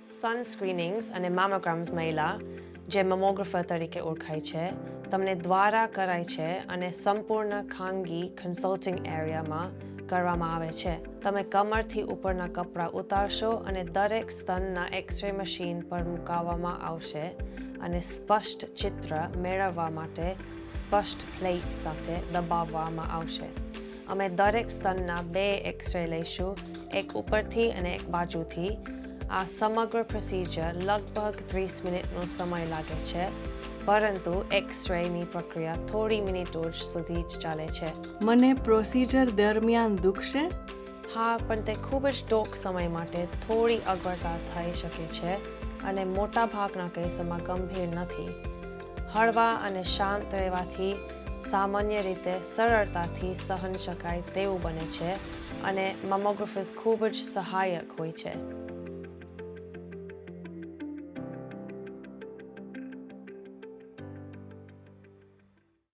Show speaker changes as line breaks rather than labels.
સ્તન સ્ક્રીનિંગ્સ અને મેમોગ્રામ્સ મહિલા જે મેમોગ્રાફર તરીકે ઓળખાય છે તમને દ્વારા કરાય છે અને સંપૂર્ણ ખાનગી કન્સલ્ટિંગ એરિયામાં કરવામાં આવે છે. તમે કમરથી ઉપરના કપડાં ઉતારશો અને દરેક સ્તનના એક્સ-રે મશીન પર મૂકવામાં આવશે અને સ્પષ્ટ ચિત્ર મેળવવા માટે સ્પષ્ટ પ્લેટ સાથે દબાવવામાં આવશે. અમે દરેક સ્તનના 2 એક્સ-રે લઈશું, એક ઉપરથી અને એક બાજુથી. આ સમગ્ર પ્રોસિજર લગભગ 30 મિનિટનો સમય લાગે છે, પરંતુ એક્સ-રેની પ્રક્રિયા થોડી મિનિટો સુધી જ ચાલે છે.
મને પ્રોસિજર દરમિયાન દુખશે?
હા, પણ તે ખૂબ જ ટૂંક સમય માટે થોડી અગવડતા થઈ શકે છે અને મોટાભાગના કેસોમાં ગંભીર નથી. હળવા અને શાંત રહેવાથી સામાન્ય રીતે સરળતાથી સહન શકાય તેવું બને છે અને મેમોગ્રાફર્સ ખૂબ જ સહાયક હોય છે.